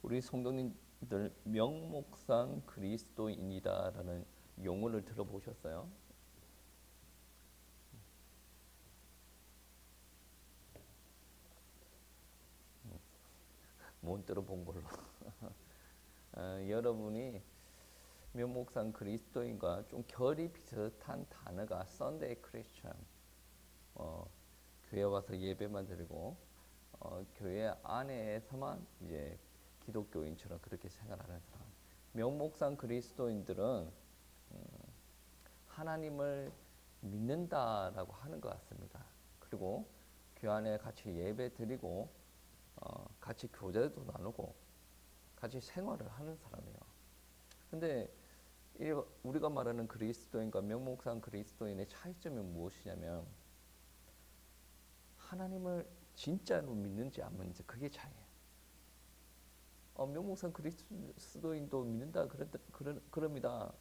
우리 성도님들 명목상 그리스도인이다라는 용어를 들어보셨어요? 못 들어본 걸로. 여러분이 명목상 그리스도인과 좀 결이 비슷한 단어가 Sunday Christian. 교회 와서 예배만 드리고 교회 안에서만 이제 기독교인처럼 그렇게 생활하는 사람. 명목상 그리스도인들은 하나님을 믿는다라고 하는 것 같습니다. 그리고 교회 안에 같이 예배 드리고 같이 교제도 나누고 같이 생활을 하는 사람이에요. 근데 우리가 말하는 그리스도인과 명목상 그리스도인의 차이점이 무엇이냐면 하나님을 진짜로 믿는지 안 믿는지 그게 차이예요. 명목상 그리스도인도 믿는다 그럽니다.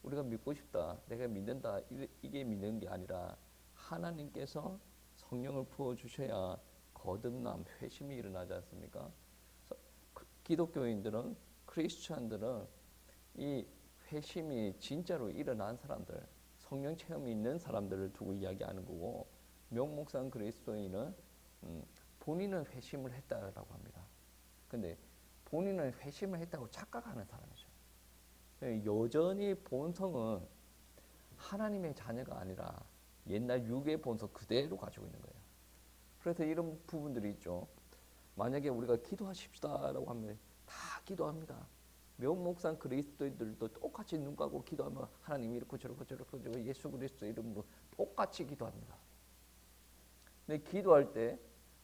우리가 믿고 싶다, 내가 믿는다 이게 믿는 게 아니라 하나님께서 성령을 부어주셔야 거듭남, 회심이 일어나지 않습니까? 기독교인들은, 크리스천들은 이 회심이 진짜로 일어난 사람들, 성령 체험이 있는 사람들을 두고 이야기하는 거고, 명목상 그리스도인은 본인은 회심을 했다라고 합니다. 근데 본인은 회심을 했다고 착각하는 사람이죠. 여전히 본성은 하나님의 자녀가 아니라 옛날 육의 본성 그대로 가지고 있는 거예요. 그래서 이런 부분들이 있죠. 만약에 우리가 기도하십시다라고 하면 다 기도합니다. 명목상 그리스도인들도 똑같이 눈 감고 기도하면 하나님이 이렇게 저렇게 예수 그리스도 이름으로 똑같이 기도합니다. 근데 기도할 때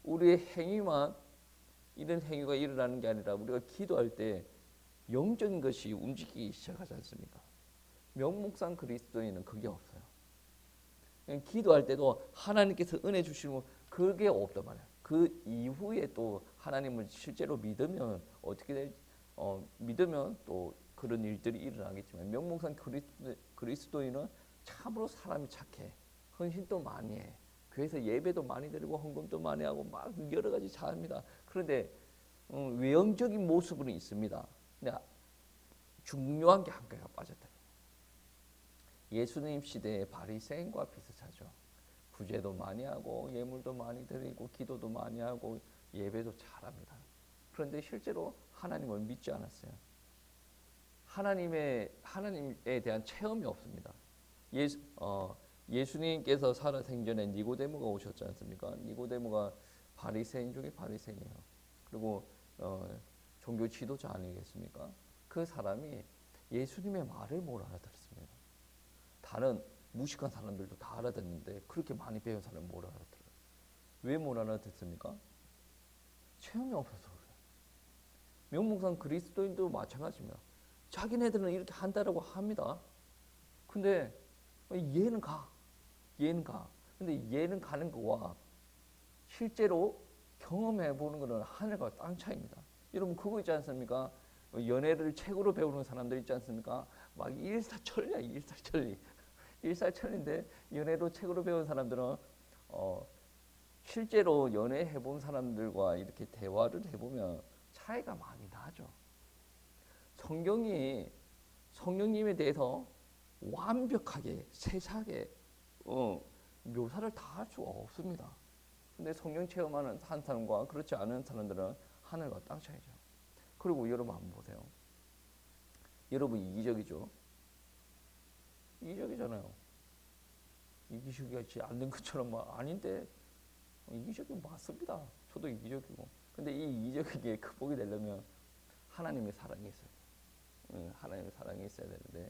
우리의 행위만 이런 행위가 일어나는 게 아니라 우리가 기도할 때 영적인 것이 움직이기 시작하지 않습니까? 명목상 그리스도인은 그게 없어요. 기도할 때도 하나님께서 은혜 주시면 그게 없단 말이야. 그 이후에 또 하나님을 실제로 믿으면 어떻게 될지 믿으면 또 그런 일들이 일어나겠지만 명목상 그리스도인은 참으로 사람이 착해. 헌신도 많이 해. 교회에서 예배도 많이 드리고 헌금도 많이 하고 막 여러 가지 잘합니다. 그런데 외형적인 모습은 있습니다. 근데 중요한 게 한 가지가 빠졌다. 예수님 시대의 바리새인과 비슷하죠. 구제도 많이 하고 예물도 많이 드리고 기도도 많이 하고 예배도 잘합니다. 그런데 실제로 하나님을 믿지 않았어요. 하나님에 대한 체험이 없습니다. 예수님께서 살아생전에 니고데모가 오셨지 않습니까? 니고데모가 바리새인 중에 바리새인이에요. 그리고 종교 지도자 아니겠습니까? 그 사람이 예수님의 말을 못 알아들었습니다. 다른 무식한 사람들도 다 알아듣는데 그렇게 많이 배운 사람은 못 알아들어요. 왜 못 알아듣습니까? 체험이 없어서 그래요. 명목상 그리스도인도 마찬가지입니다. 자기네들은 이렇게 한다라고 합니다. 근데 얘는 가. 근데 얘는 가는 거와 실제로 경험해 보는 것은 하늘과 땅 차이입니다. 여러분 그거 있지 않습니까? 연애를 책으로 배우는 사람들 있지 않습니까? 막 일사천리인데 연애로 책으로 배운 사람들은 실제로 연애해 본 사람들과 이렇게 대화를 해보면 차이가 많이 나죠. 성경이 성령님에 대해서 완벽하게 세세하게 묘사를 다 할 수가 없습니다. 근데 성령 체험하는 한 사람과 그렇지 않은 사람들은 하늘과 땅 차이죠. 그리고 여러분 한번 보세요. 여러분 이기적이죠? 이기적이잖아요. 이기적이지 않는 것처럼 아닌데 이기적이 맞습니다. 저도 이기적이고. 근데 이 이기적이게 극복이 되려면 하나님의 사랑이 있어야 돼요. 하나님의 사랑이 있어야 되는데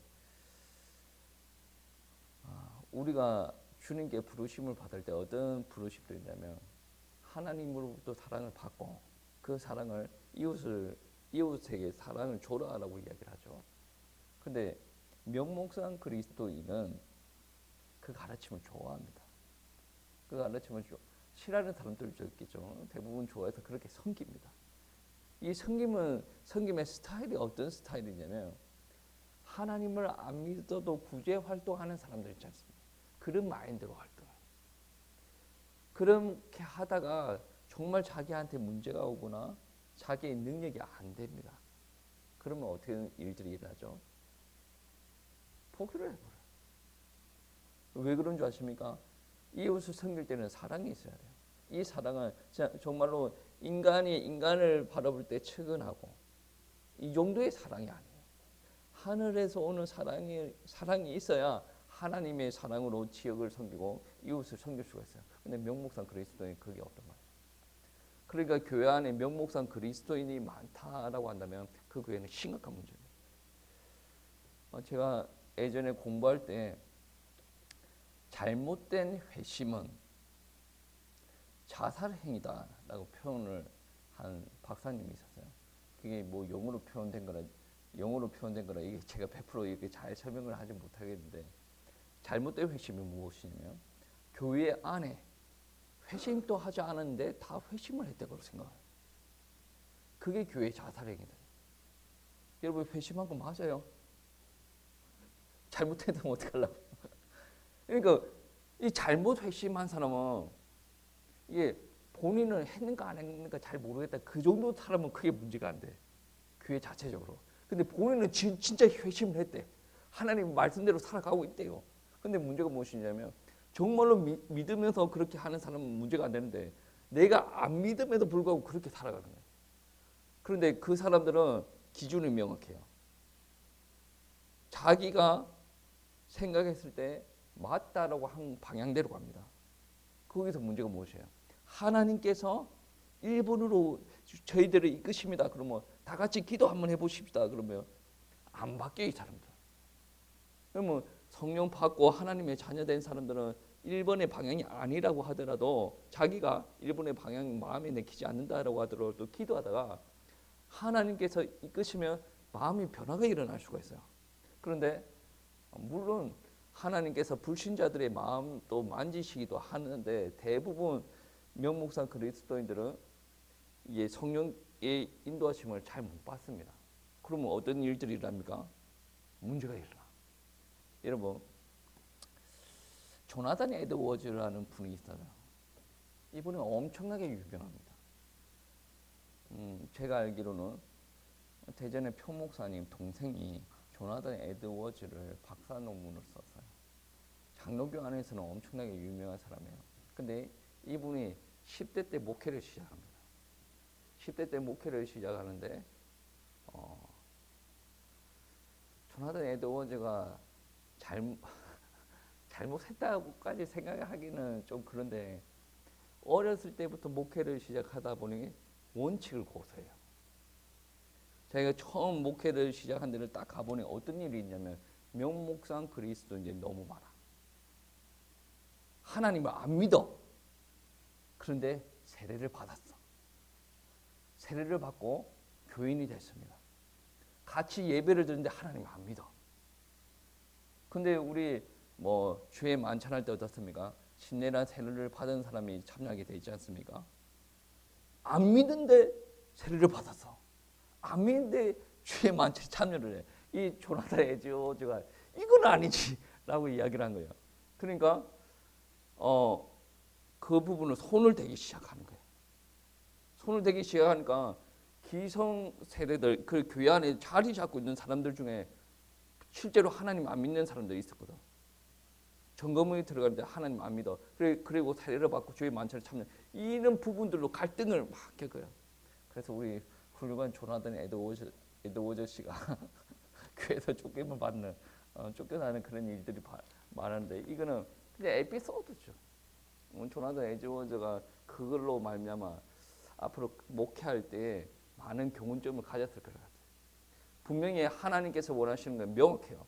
우리가 주님께 부르심을 받을 때 어떤 부르심도 있냐면 하나님으로부터 사랑을 받고 그 사랑을 이웃에게 사랑을 줘라라고 이야기를 하죠. 근데 명목상 그리스도인은 그 가르침을 좋아합니다. 그 가르침을 싫어하는 사람들도 있겠죠. 대부분 좋아해서 그렇게 섬깁니다. 이 섬김의 스타일이 어떤 스타일이냐면 하나님을 안 믿어도 구제 활동하는 사람들 있지 않습니까? 그런 마인드로 활동해요. 그렇게 하다가 정말 자기한테 문제가 오거나 자기의 능력이 안 됩니다. 그러면 어떻게 일들이 일어나죠? 포기를 해버려요. 왜 그런 줄 아십니까? 이웃을 섬길 때는 사랑이 있어야 돼요. 이 사랑은 정말로 인간이 인간을 바라볼 때 측은하고 이 정도의 사랑이 아니에요. 하늘에서 오는 사랑이 있어야 하나님의 사랑으로 지역을 섬기고 이웃을 섬길 수가 있어요. 근데 명목상 그리스도인이 그게 없단 말이에요. 그러니까 교회 안에 명목상 그리스도인이 많다라고 한다면 그 교회는 심각한 문제입니다. 제가 예전에 공부할 때 잘못된 회심은 자살 행위다라고 표현을 한 박사님이 있었어요. 그게 뭐 영어로 표현된 거라 이게 제가 100% 이렇게 잘 설명을 하지 못하겠는데, 잘못된 회심이 무엇이냐면 교회 안에 회심도 하지 않았는데 다 회심을 했다고 생각해요. 그게 교회 자살 행위다. 여러분 회심한 거 맞아요? 잘못했다면 어떡하려고? 그러니까 이 잘못 회심한 사람은 이게 본인은 했는가 안 했는가 잘 모르겠다. 그 정도 사람은 크게 문제가 안 돼. 교회 자체적으로. 근데 본인은 진짜 회심을 했대. 하나님 말씀대로 살아가고 있대요. 근데 문제가 무엇이냐면 정말로 믿으면서 그렇게 하는 사람은 문제가 안 되는데 내가 안 믿음에도 불구하고 그렇게 살아가는 거예요. 그런데 그 사람들은 기준이 명확해요. 자기가 생각했을 때 맞다라고 한 방향대로 갑니다. 거기서 문제가 무엇이에요? 하나님께서 일본으로 저희들을 이끄십니다. 그러면 다 같이 기도 한번 해보십시다. 그러면 안 바뀌어요, 이 사람들. 그러면 성령 받고 하나님의 자녀된 사람들은 1번의 방향이 아니라고 하더라도 자기가 1번의 방향이 마음에 내키지 않는다라고 하더라도 기도하다가 하나님께서 이끄시면 마음이 변화가 일어날 수가 있어요. 그런데 물론 하나님께서 불신자들의 마음도 만지시기도 하는데 대부분 명목상 그리스도인들은 이게 성령의 인도하심을 잘 못 받습니다. 그러면 어떤 일들이 일어납니까? 문제가 일어나. 여러분 조나단 에드워즈라는 분이 있어요. 이분은 엄청나게 유명합니다. 제가 알기로는 대전의 표목사님 동생이 조나단 에드워즈를 박사 논문을 썼어요. 장로교 안에서는 엄청나게 유명한 사람이에요. 근데 이분이 10대 때 목회를 시작합니다. 10대 때 목회를 시작하는데 조나단 에드워즈가 잘못했다고까지 생각하기는 좀 그런데 어렸을 때부터 목회를 시작하다 보니 원칙을 고수해요. 자기가 처음 목회를 시작한 데를 딱 가보니 어떤 일이 있냐면 명목상 그리스도인들이 너무 많아. 하나님을 안 믿어. 그런데 세례를 받았어. 세례를 받고 교인이 됐습니다. 같이 예배를 드는데 하나님을 안 믿어. 근데 우리 주에 만찬할 때 어떻습니까? 신내란 세례를 받은 사람이 참여하게 돼 있지 않습니까? 안 믿는데 세례를 받았어. 안 믿는데 주의 만찬에 참여를 해. 이 조나단 에드워즈가 이건 아니지라고 이야기를 한 거예요. 그러니까 그 부분을 손을 대기 시작하는 거예요. 손을 대기 시작하니까 기성 세대들 그 교회 안에 자리 잡고 있는 사람들 중에 실제로 하나님 안 믿는 사람들이 있었거든. 점검에 들어가는데 하나님 안 믿어. 그리고 세례를 받고 주의 만찬에 참여. 이런 부분들로 갈등을 막 겪어요. 그래서 우리 훌륭한 조나단 에드워즈 씨가 교회에서 쫓겨나는 그런 일들이 많은데 이거는 그냥 에피소드죠. 조나단 에드워즈가 그걸로 말미암아 앞으로 목회할 때 많은 교훈점을 가졌을 것 같아요. 분명히 하나님께서 원하시는 건 명확해요.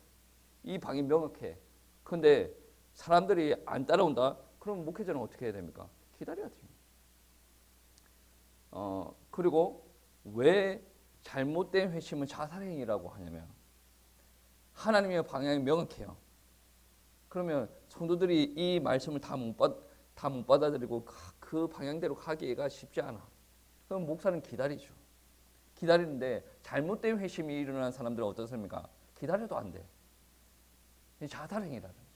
이 방이 명확해. 그런데 사람들이 안 따라온다? 그럼 목회자는 어떻게 해야 됩니까? 기다려야 됩니다. 그리고 왜 잘못된 회심은 자살행위라고 하냐면 하나님의 방향이 명확해요. 그러면 성도들이 이 말씀을 다 못 받아들이고 그 방향대로 가기가 쉽지 않아. 그럼 목사는 기다리죠. 기다리는데 잘못된 회심이 일어난 사람들은 어떻습니까? 기다려도 안 돼. 자살행위라는 거죠.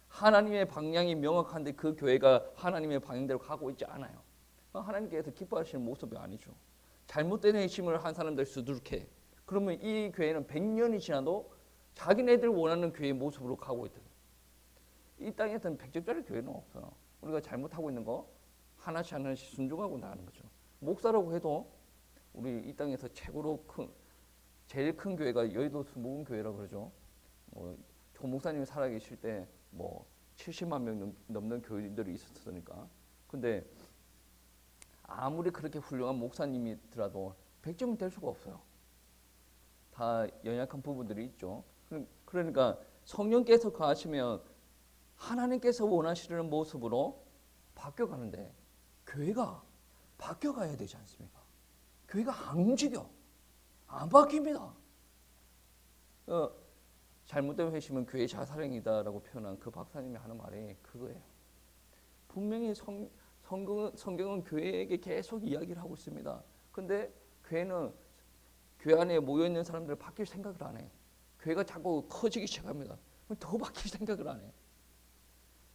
하나님의 방향이 명확한데 그 교회가 하나님의 방향대로 가고 있지 않아요. 하나님께서 기뻐하시는 모습이 아니죠. 잘못된 회심을 한 사람들 수두룩해. 그러면 이 교회는 100년이 지나도 자기네들 원하는 교회의 모습으로 가고 있다. 이 땅에서는 100점짜리 교회는 없어요. 우리가 잘못하고 있는 거 하나씩 하나씩 순종하고 나가는 거죠. 목사라고 해도 우리 이 땅에서 최고로 제일 큰 교회가 여의도 수목원교회라고 그러죠. 조 목사님이 살아계실 때 70만 명 넘는 교인들이 있었으니까. 근데 아무리 그렇게 훌륭한 목사님이더라도 100점은 될 수가 없어요. 다 연약한 부분들이 있죠. 그러니까 성령께서 거하시면 하나님께서 원하시는 모습으로 바뀌어가는데 교회가 바뀌어가야 되지 않습니까? 교회가 안 움직여. 안 바뀝니다. 잘못된 회심은 교회의 자살행위다라고 표현한 그 박사님이 하는 말이 그거예요. 분명히 성경은 교회에게 계속 이야기를 하고 있습니다. 근데 교회는 교회 안에 모여있는 사람들 바뀔 생각을 안 해. 교회가 자꾸 커지기 시작합니다. 더 바뀔 생각을 안 해.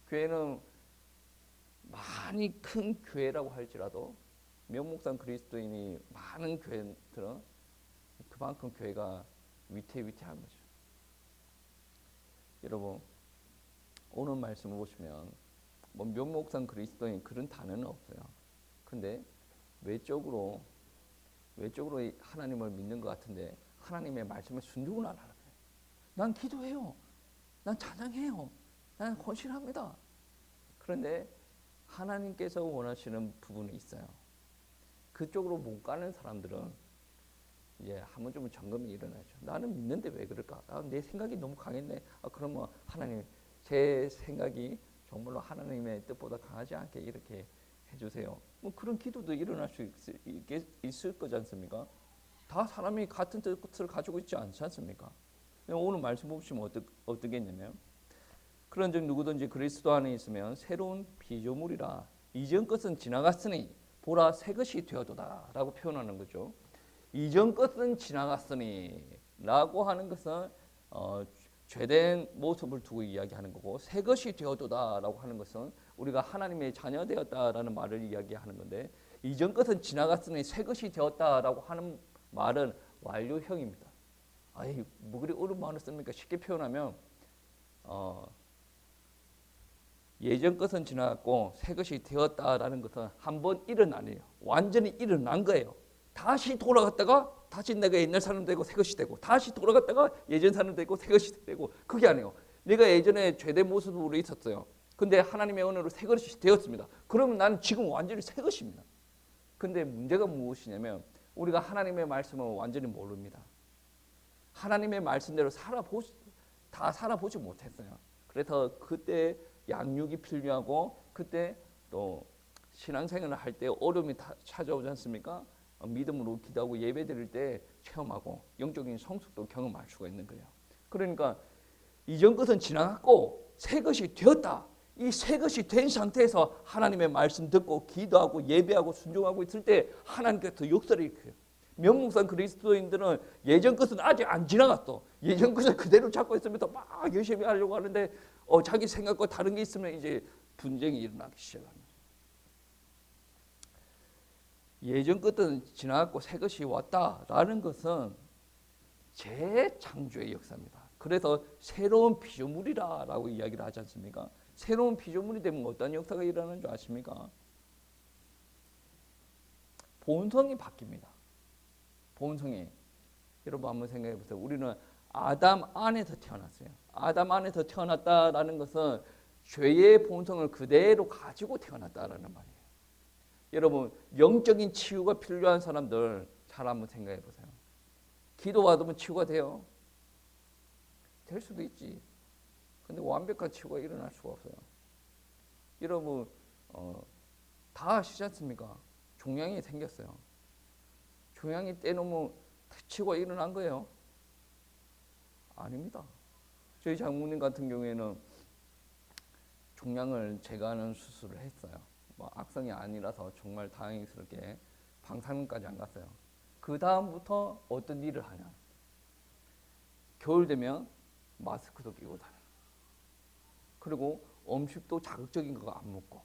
교회는 많이 큰 교회라고 할지라도 명목상 그리스도인이 많은 교회들은 그만큼 교회가 위태위태한 거죠. 여러분 오늘 말씀을 보시면 명목상 그리스도인 그런 단어는 없어요. 근데 외적으로 하나님을 믿는 것 같은데 하나님의 말씀을 순종을 안 하는 거예요. 난 기도해요. 난 찬양해요. 난 헌신합니다. 그런데 하나님께서 원하시는 부분이 있어요. 그쪽으로 못 가는 사람들은 이제 한 번쯤은 점검이 일어나죠. 나는 믿는데 왜 그럴까? 내 생각이 너무 강했네. 그러면 하나님 제 생각이 정말로 하나님의 뜻보다 강하지 않게 이렇게 해주세요. 그런 기도도 일어날 수 있을 거지 않습니까? 다 사람이 같은 뜻을 가지고 있지 않지 않습니까? 오늘 말씀 보시면 어떻겠냐면 그런즉 누구든지 그리스도 안에 있으면 새로운 피조물이라 이전 것은 지나갔으니 보라 새 것이 되었도다 라고 표현하는 거죠. 이전 것은 지나갔으니 라고 하는 것은 죄된 모습을 두고 이야기하는 거고 새 것이 되었도다 라고 하는 것은 우리가 하나님의 자녀 되었다라는 말을 이야기하는 건데 이전 것은 지나갔으니 새 것이 되었다라고 하는 말은 완료형입니다. 뭐 그리 어려운 말을 씁니까? 쉽게 표현하면 예전 것은 지나갔고 새 것이 되었다라는 것은 한번 일어나네요. 완전히 일어난 거예요. 다시 돌아갔다가 다시 내가 옛날 사람 되고 새 것이 되고 다시 돌아갔다가 예전 사람 되고 새 것이 되고 그게 아니에요. 내가 예전에 죄된 모습으로 있었어요. 근데 하나님의 은혜로 새 것이 되었습니다. 그러면 나는 지금 완전히 새 것입니다. 근데 문제가 무엇이냐면 우리가 하나님의 말씀을 완전히 모릅니다. 하나님의 말씀대로 다 살아보지 못했어요. 그래서 그때 양육이 필요하고 그때 또 신앙생활을 할 때 어려움이 찾아오지 않습니까? 믿음으로 기도하고 예배 드릴 때 체험하고 영적인 성숙도 경험할 수가 있는 거예요. 그러니까 이전 것은 지나갔고 새 것이 되었다. 이 새 것이 된 상태에서 하나님의 말씀 듣고 기도하고 예배하고 순종하고 있을 때 하나님께서 역사를 일으켜요. 명목상 그리스도인들은 예전 것은 아직 안 지나갔어. 예전 것을 그대로 잡고 있으면서 막 열심히 하려고 하는데 자기 생각과 다른 게 있으면 이제 분쟁이 일어나기 시작합니다. 예전 것은 지나갔고 새 것이 왔다라는 것은 재창조의 역사입니다. 그래서 새로운 피조물이라고 이야기를 하지 않습니까? 새로운 피조물이 되면 어떤 역사가 일어나는 줄 아십니까? 본성이 바뀝니다. 본성이. 여러분 한번 생각해 보세요. 우리는 아담 안에서 태어났어요. 아담 안에서 태어났다라는 것은 죄의 본성을 그대로 가지고 태어났다라는 말이에요. 여러분 영적인 치유가 필요한 사람들 잘 한번 생각해 보세요. 기도 받으면 치유가 돼요? 될 수도 있지. 근데 완벽한 치유가 일어날 수가 없어요. 여러분 다 아시지 않습니까? 종양이 생겼어요. 종양이 떼놓으면 치유가 일어난 거예요? 아닙니다. 저희 장모님 같은 경우에는 종양을 제거하는 수술을 했어요. 악성이 아니라서 정말 다행스럽게 방사능까지 안 갔어요. 그 다음부터 어떤 일을 하냐? 겨울 되면 마스크도 끼고 다녀요. 그리고 음식도 자극적인 거 안 먹고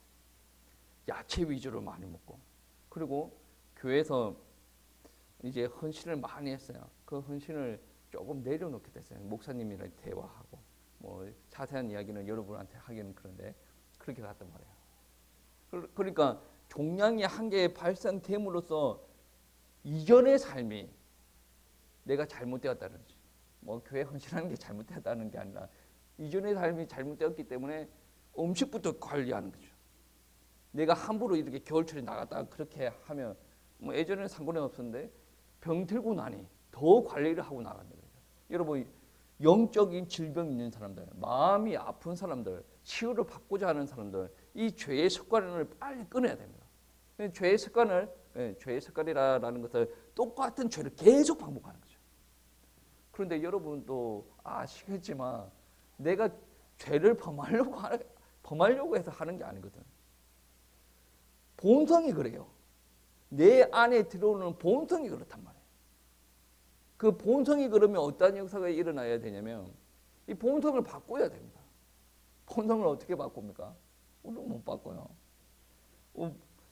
야채 위주로 많이 먹고 그리고 교회에서 이제 헌신을 많이 했어요. 그 헌신을 조금 내려놓게 됐어요. 목사님이랑 대화하고 뭐 자세한 이야기는 여러분한테 하기는 그런데 그렇게 갔단 말이에요. 그러니까 종량의 한계에 발산됨으로써 이전의 삶이 내가 잘못되었다는 거지. 뭐 교회 헌신하는 게 잘못되었다는 게 아니라 이전의 삶이 잘못되었기 때문에 음식부터 관리하는 거죠. 내가 함부로 이렇게 겨울철에 나갔다가 그렇게 하면 뭐 예전에는 상관이 없었는데 병 들고 나니 더 관리를 하고 나간다는 거죠. 여러분 영적인 질병 있는 사람들, 마음이 아픈 사람들, 치유를 받고자 하는 사람들, 이 죄의 습관을 빨리 끊어야 됩니다. 죄의 습관이라는 것을 똑같은 죄를 계속 반복하는 거죠. 그런데 여러분도 아시겠지만 내가 죄를 범하려고 해서 하는 게 아니거든. 본성이 그래요. 내 안에 들어오는 본성이 그렇단 말이에요. 그 본성이 그러면 어떤 역사가 일어나야 되냐면 이 본성을 바꿔야 됩니다. 본성을 어떻게 바꿉니까? 우리는 못 바꿔요.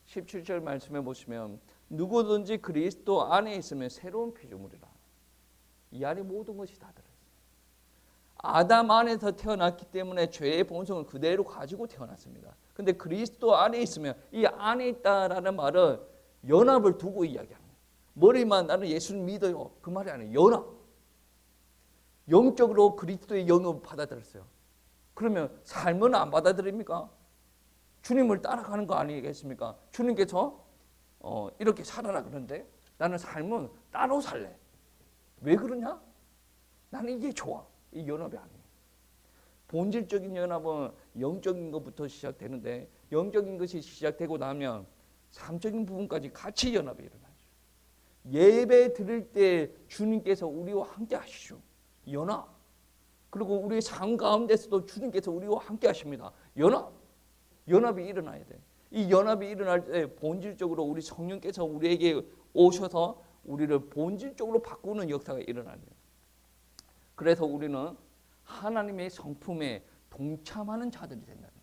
17절 말씀해 보시면 누구든지 그리스도 안에 있으면 새로운 피조물이라. 이 안에 모든 것이 다 들어있어요. 아담 안에서 태어났기 때문에 죄의 본성을 그대로 가지고 태어났습니다. 근데 그리스도 안에 있으면 이 안에 있다라는 말은 연합을 두고 이야기합니다. 머리만 나는 예수를 믿어요. 그 말이 아니에요. 연합. 영적으로 그리스도의 영을 받아들였어요. 그러면 삶은 안 받아들입니까? 주님을 따라가는 거 아니겠습니까? 주님께서 이렇게 살아라 그러는데 나는 삶은 따로 살래. 왜 그러냐? 나는 이게 좋아. 이 연합이 아니에요. 본질적인 연합은 영적인 것부터 시작되는데 영적인 것이 시작되고 나면 삶적인 부분까지 같이 연합이 일어나죠. 예배 드릴 때 주님께서 우리와 함께 하시죠. 연합. 그리고 우리의 삶 가운데서도 주님께서 우리와 함께 하십니다. 연합. 연합이 일어나야 돼. 이 연합이 일어날 때 본질적으로 우리 성령께서 우리에게 오셔서 우리를 본질적으로 바꾸는 역사가 일어나는 거예요. 그래서 우리는 하나님의 성품에 동참하는 자들이 된다는 거예요.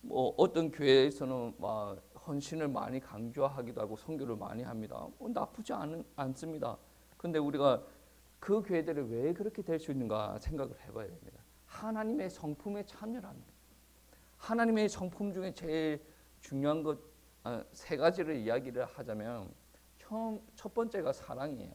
뭐 어떤 교회에서는 막 헌신을 많이 강조하기도 하고 선교를 많이 합니다. 나쁘지 않습니다. 근데 우리가 그 교회들이 왜 그렇게 될 수 있는가 생각을 해봐야 됩니다. 하나님의 성품에 참여합니다. 하나님의 성품 중에 제일 중요한 것 세 가지를 이야기를 하자면 첫 번째가 사랑이에요.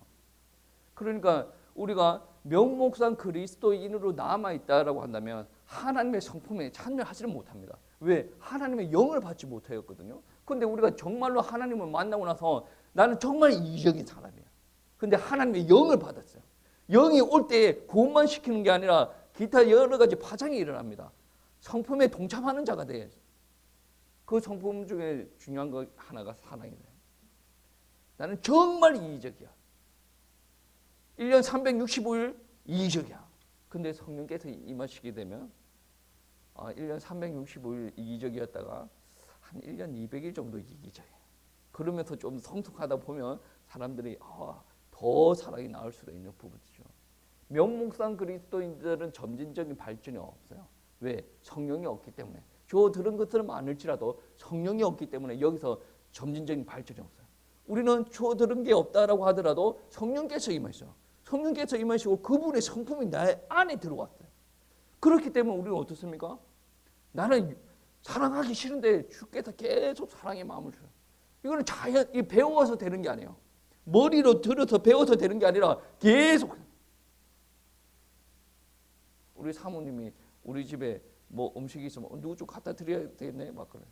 그러니까 우리가 명목상 그리스도인으로 남아있다라고 한다면 하나님의 성품에 참여하지를 못합니다. 왜? 하나님의 영을 받지 못하였거든요. 그런데 우리가 정말로 하나님을 만나고 나서 나는 정말 이기적인 사람이야. 근데 하나님의 영을 받았어요. 영이 올 때 구원만 시키는 게 아니라 기타 여러 가지 파장이 일어납니다. 성품에 동참하는 자가 돼. 그 성품 중에 중요한 거 하나가 사랑이에요. 나는 정말 이기적이야. 1년 365일 이기적이야. 근데 성령께서 임하시게 되면 1년 365일 이기적이었다가 한 1년 200일 정도 이기적이에요. 그러면서 좀 성숙하다 보면 사람들이 더 사랑이 나올 수도 있는 부분이죠. 명목상 그리스도인들은 점진적인 발전이 없어요. 왜? 성령이 없기 때문에. 저 들은 것들은 많을지라도 성령이 없기 때문에 여기서 점진적인 발전이 없어요. 우리는 저 들은 게 없다라고 하더라도 성령께서 임하셔. 성령께서 임하시고 그분의 성품이 내 안에 들어왔어요. 그렇기 때문에 우리는 어떻습니까? 나는 사랑하기 싫은데 주께서 계속 사랑의 마음을 줘요. 이거는 배워서 되는 게 아니에요. 머리로 들어서 배워서 되는 게 아니라 계속. 우리 사모님이 우리 집에 뭐 음식이 있으면 누구 좀 갖다 드려야 되겠네 막 그래.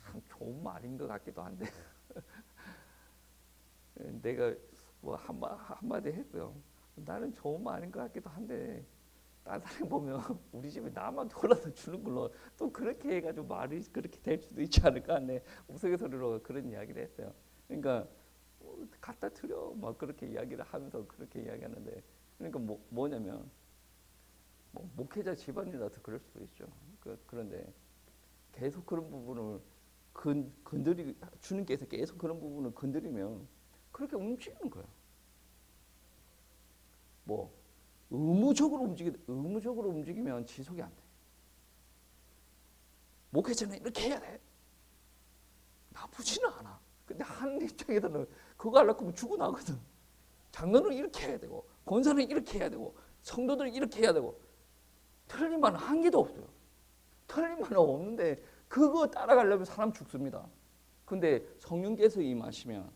참 좋은 말인 것 같기도 한데 내가 뭐 한마디 했어요. 나는 좋은 말인 것 같기도 한데 다른 사람 보면 우리 집에 나만 돌아서 주는 걸로 또 그렇게 해가지고 말이 그렇게 될 수도 있지 않을까 하네. 우스갯소리로 그런 이야기를 했어요. 그러니까 갖다 드려 막 그렇게 이야기를 하면서 그렇게 이야기하는데 그러니까 뭐냐면 목회자 집안이라서 그럴 수도 있죠. 그런데 계속 그런 부분을 주님께서 계속 그런 부분을 건드리면 그렇게 움직이는 거예요. 의무적으로 움직이면 지속이 안 돼. 목회자는 이렇게 해야 돼. 나쁘지는 않아. 근데 하나님 입장에서는 그거 하려고 하면 죽어나거든. 장로는 이렇게 해야 되고 권사는 이렇게 해야 되고 성도들은 이렇게 해야 되고 틀린 말은 한 개도 없어요. 틀린 말은 없는데 그거 따라가려면 사람 죽습니다. 근데 성령께서 임하시면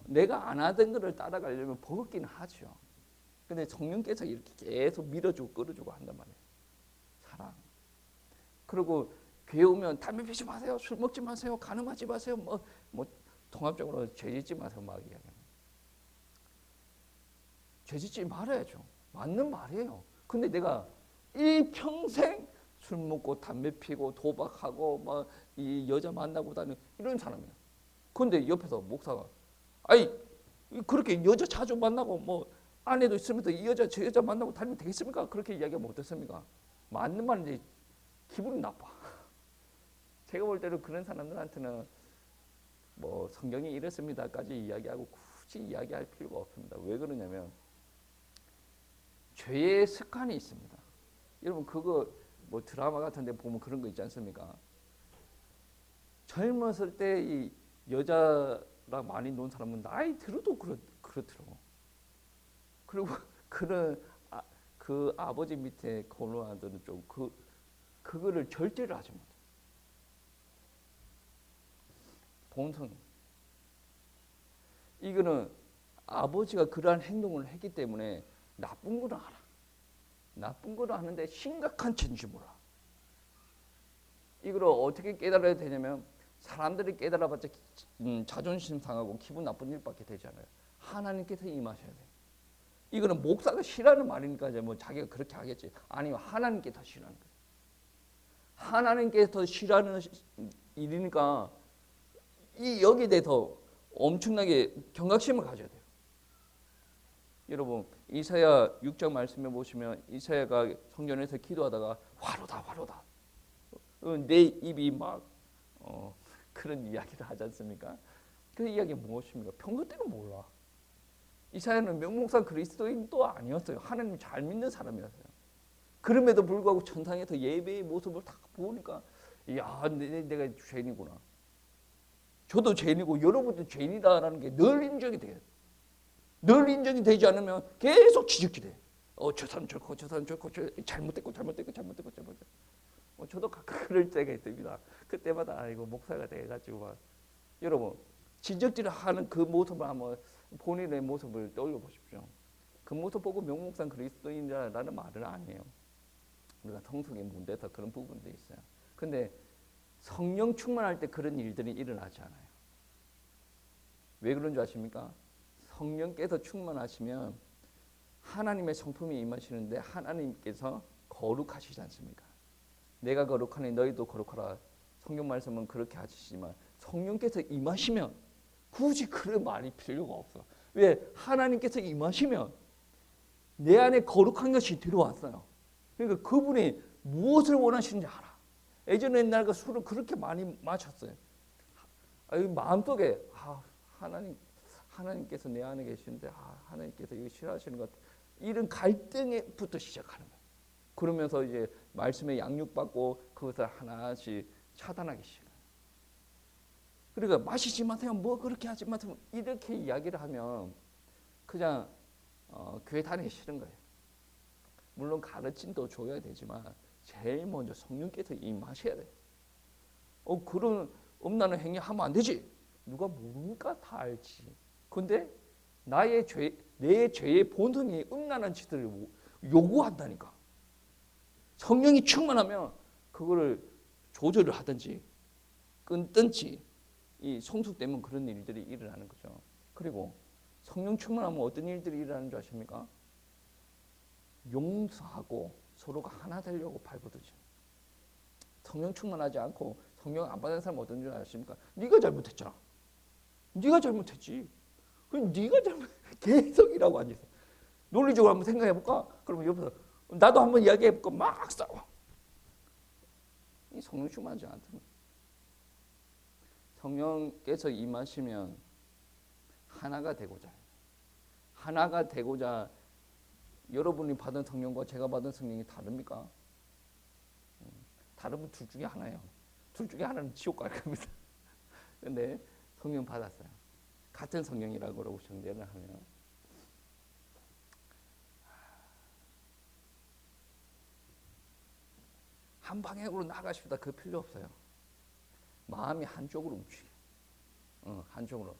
내가 안 하던 것을 따라가려면 버겁기는 하죠. 근데 성령께서 이렇게 계속 밀어주고 끌어주고 한단 말이에요. 사랑. 그리고 교회 오면 담배 피지 마세요. 술 먹지 마세요. 간음하지 마세요. 뭐 통합적으로 죄 짓지 마세요. 막 이야기합니다. 죄 짓지 말아야죠. 맞는 말이에요. 근데 내가 일평생 술 먹고 담배 피고 도박하고 막 이 여자 만나고 다니는 이런 사람이에요. 근데 옆에서 목사가 아이 그렇게 여자 자주 만나고 뭐 아내도 있으면서 이 여자 저 여자 만나고 다니면 되겠습니까? 그렇게 이야기하면 어떻습니까? 맞는 말인데 기분이 나빠. 제가 볼 때는 그런 사람들한테는 뭐 성경이 이렇습니다까지 이야기하고 굳이 이야기할 필요가 없습니다. 왜 그러냐면 죄의 습관이 있습니다. 여러분 그거 뭐 드라마 같은 데 보면 그런 거 있지 않습니까? 젊었을 때 이 여자랑 많이 논 사람은 나이 들어도 그렇더라고. 그리고 그 아버지 밑에 권로아들은 좀 그거를 절제를 하지 못해. 본성. 이거는 아버지가 그러한 행동을 했기 때문에 나쁜 거는 알아. 나쁜 거는 아는데 심각한 죄인지 몰라. 이걸 어떻게 깨달아야 되냐면 사람들이 깨달아봤자 자존심 상하고 기분 나쁜 일밖에 되지 않아요. 하나님께서 임하셔야 돼요. 이거는 목사가 싫어하는 말이니까 뭐 자기가 그렇게 하겠지. 아니요, 하나님께서 싫어하는 거예요. 하나님께서 싫어하는 일이니까 여기에 대해서 엄청나게 경각심을 가져야 돼요. 여러분 이사야 6장 말씀해 보시면 이사야가 성전에서 기도하다가 화로다 내 입이 막 그런 이야기를 하지 않습니까? 그 이야기가 무엇입니까? 평소 때는 몰라. 이사야는 명목상 그리스도인도 아니었어요. 하나님 잘 믿는 사람이었어요. 그럼에도 불구하고 천상에서 예배의 모습을 딱 보니까 야, 내가 죄인이구나. 저도 죄인이고 여러분도 죄인이다라는 게 늘 인정이 돼요. 늘 인정이 되지 않으면 계속 지적이 돼. 저 사람 저거 잘못됐고. 저도 가끔 그럴 때가 있습니다. 그때마다 아이고 목사가 돼가지고 막 여러분 지적질을 하는 그 모습을 한번 본인의 모습을 떠올려 보십시오. 그 모습 보고 명목상 그리스도인이라는 말은 아니에요. 우리가 성숙의 문제에서 그런 부분도 있어요. 근데 성령 충만할 때 그런 일들이 일어나지 않아요. 왜 그런 줄 아십니까? 성령께서 충만하시면 하나님의 성품이 임하시는데 하나님께서 거룩하시지 않습니까? 내가 거룩하니 너희도 거룩하라. 성경 말씀은 그렇게 하시지만 성령께서 임하시면 굳이 그런 말이 필요가 없어. 왜? 하나님께서 임하시면 내 안에 거룩한 것이 들어왔어요. 그러니까 그분이 무엇을 원하시는지 알아. 예전에 내가 술을 그렇게 많이 마셨어요. 마음속에 하나님께서 내 안에 계시는데 하나님께서 이거 싫어하시는 것 같아. 이런 갈등부터 시작하는 거예요. 그러면서 이제 말씀에 양육받고 그것을 하나씩 차단하기 시작해요. 그러니까 마시지 마세요. 뭐 그렇게 하지 마세요. 이렇게 이야기를 하면 그냥 교회 다니기 싫은 거예요. 물론 가르침도 줘야 되지만 제일 먼저 성령께서 임하셔야 돼요. 그런 음란한 행위 하면 안 되지. 누가 모르니까 다 알지. 근데 내 죄의 본성이 음란한 짓을 요구한다니까. 성령이 충만하면 그거를 조절을 하든지 끊든지 이 성숙되면 그런 일들이 일어나는 거죠. 그리고 성령 충만하면 어떤 일들이 일어나는 줄 아십니까? 용서하고 서로가 하나 되려고 발버둥쳐. 성령 충만하지 않고 성령 안 받은 사람 어떤 줄 아십니까? 네가 잘못했잖아. 네가 잘못했지. 그럼 네가 계속이라고 앉아있어. 논리적으로 한번 생각해볼까? 그러면 옆에서 나도 한번 이야기해볼까? 막 싸워. 이 성령 충만하지 않다면 성령께서 임하시면 하나가 되고자 여러분이 받은 성령과 제가 받은 성령이 다릅니까? 다르면 둘 중에 하나예요. 둘 중에 하나는 지옥 갈 겁니다. 근데 성령 받았어요. 같은 성령이라고 그러고 정대를 하면 한 방향으로 나가십니다. 그 필요 없어요. 마음이 한쪽으로 움직여. 한쪽으로.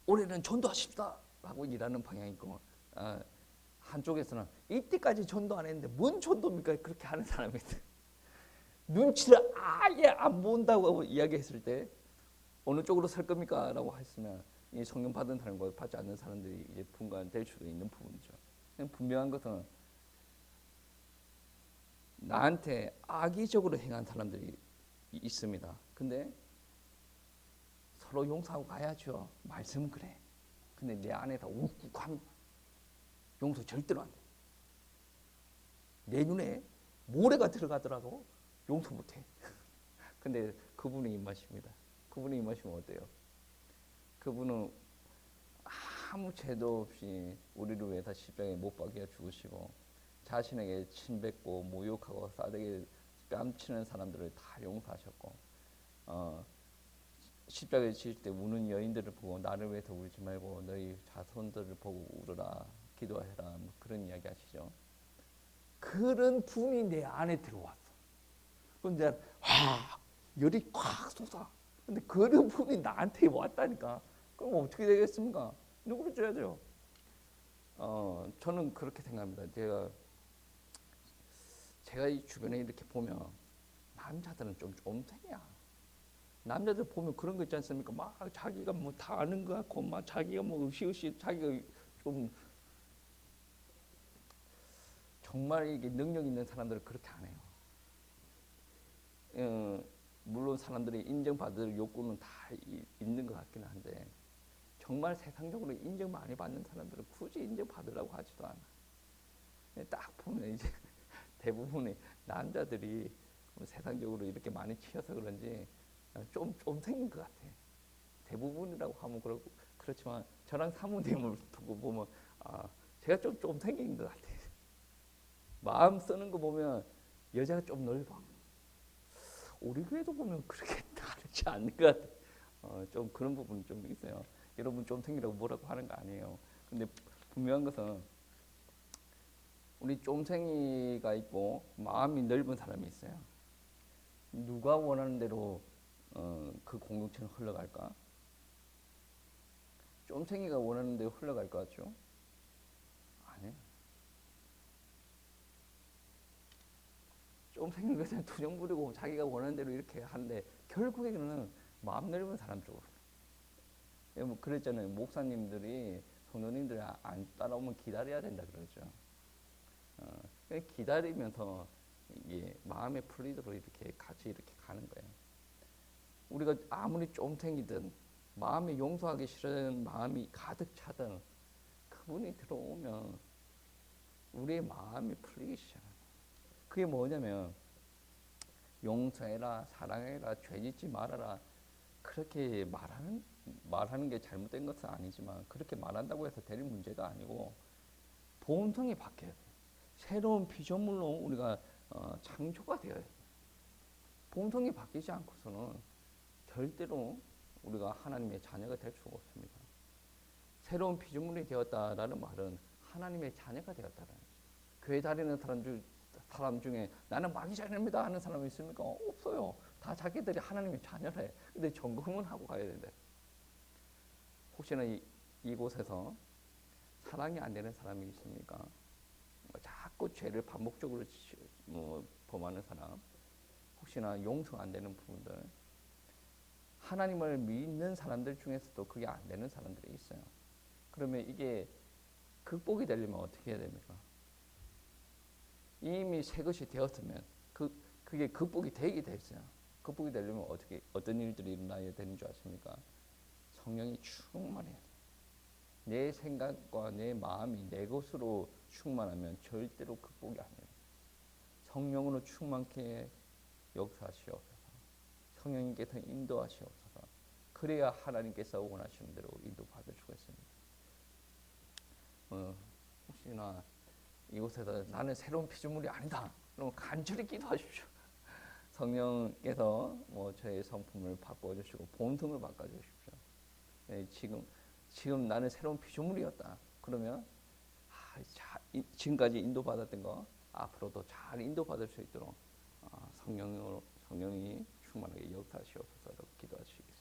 올해는 전도하십시다 라고 일하는 방향이 있고, 한쪽에서는 이때까지 전도 안 했는데 뭔 전도입니까? 그렇게 하는 사람이 있어요. 눈치를 아예 안 본다고 이야기했을 때 어느 쪽으로 설 겁니까? 라고 했으면 이 성령 받은 사람과 받지 않는 사람들이 이제 분간될 수도 있는 부분이죠. 분명한 것은 나한테 악의적으로 행한 사람들이 있습니다. 근데 서로 용서하고 가야죠. 말씀은 그래. 근데 내 안에다 욱욱함 용서 절대로 안 돼. 내 눈에 모래가 들어가더라도 용서 못 해. 근데 그분의 입맛입니다. 그분의 입맛이면 어때요? 그분은 아무 죄도 없이 우리를 위해 다 십자가에 못 박여 죽으시고 자신에게 침뱉고 모욕하고 싸대기 뺨치는 사람들을 다 용서하셨고, 십자가에 지실 때 우는 여인들을 보고 나를 위해서 울지 말고 너희 자손들을 보고 울어라, 기도해라, 뭐 그런 이야기 하시죠. 그런 분이 내 안에 들어왔어. 근데 열이 콱 솟아. 근데 그런 분이 나한테 왔다니까. 그럼 어떻게 되겠습니까? 누구를 줘야 돼요? 저는 그렇게 생각합니다. 제가 이 주변에 이렇게 보면 남자들은 좀 쫌생이야. 남자들 보면 그런 거 있지 않습니까? 막 자기가 뭐 다 아는 것 같고, 막 자기가 뭐 으시으시 자기가 좀 정말 이게 능력 있는 사람들은 그렇게 안 해요. 물론 사람들이 인정받을 욕구는 다 있는 것 같기는 한데 정말 세상적으로 인정 많이 받는 사람들은 굳이 인정받으려고 하지도 않아. 딱 보면 이제 대부분의 남자들이 세상적으로 이렇게 많이 치여서 그런지 좀 생긴 것 같아. 대부분이라고 하면 그렇지만 저랑 사모님을 두고 보면 제가 좀 생긴 것 같아. 마음 쓰는 거 보면 여자가 좀 넓어. 우리 교회도 보면 그렇게 다르지 않는 것 같아. 좀 그런 부분이 좀 있어요. 여러분 좀 생기라고 뭐라고 하는 거 아니에요. 근데 분명한 것은 우리 쫌생이가 있고 마음이 넓은 사람이 있어요. 누가 원하는 대로 그 공동체는 흘러갈까? 쫌생이가 원하는 대로 흘러갈 것 같죠? 아니에요. 쫌생이가 그냥 투정 부리고 자기가 원하는 대로 이렇게 하는데 결국에는 마음 넓은 사람 쪽으로. 뭐 그랬잖아요. 목사님들이 성도님들이 안 따라오면 기다려야 된다 그러죠. 기다리면서 이게 마음에 풀리도록 이렇게 같이 이렇게 가는 거예요. 우리가 아무리 쫌생이든 마음에 용서하기 싫은 마음이 가득 차든 그분이 들어오면 우리의 마음이 풀리기 시작해요. 그게 뭐냐면 용서해라, 사랑해라, 죄짓지 말아라 그렇게 말하는 게 잘못된 것은 아니지만 그렇게 말한다고 해서 될 문제가 아니고 본성이 바뀌어야 돼요. 새로운 피조물로 우리가 창조가 되어야 돼요. 본성이 바뀌지 않고서는 절대로 우리가 하나님의 자녀가 될 수가 없습니다. 새로운 피조물이 되었다라는 말은 하나님의 자녀가 되었다는 거죠. 교회 다니는 사람 중에 나는 마귀 자녀입니다 하는 사람이 있습니까? 없어요. 다 자기들이 하나님의 자녀래. 근데 점검은 하고 가야 된다. 혹시나 이곳에서 사랑이 안 되는 사람이 있습니까? 자꾸 죄를 반복적으로 범하는 사람, 혹시나 용서가 안 되는 부분들, 하나님을 믿는 사람들 중에서도 그게 안 되는 사람들이 있어요. 그러면 이게 극복이 되려면 어떻게 해야 됩니까? 이미 새 것이 되었으면 그게 극복이 되게 돼 있어요. 극복이 되려면 어떤 일들이 일어나야 되는 줄 아십니까? 성령이 충만해야 돼요. 내 생각과 내 마음이 내 것으로 충만하면 절대로 극복이 안 돼요. 성령으로 충만케 역사하시옵소서. 성령님께서 인도하시옵소서. 그래야 하나님께서 원하시는 대로 인도받을 수가 있습니다. 혹시나 이곳에서 나는 새로운 피조물이 아니다. 그럼 간절히 기도하십시오. 성령께서 뭐 저의 성품을 바꿔주시고 본성을 바꿔주십시오. 예, 지금 나는 새로운 피조물이었다. 그러면 지금까지 인도받았던 거 앞으로도 잘 인도받을 수 있도록 성령이 충만하게 역사하시옵소서 기도하시겠습니다.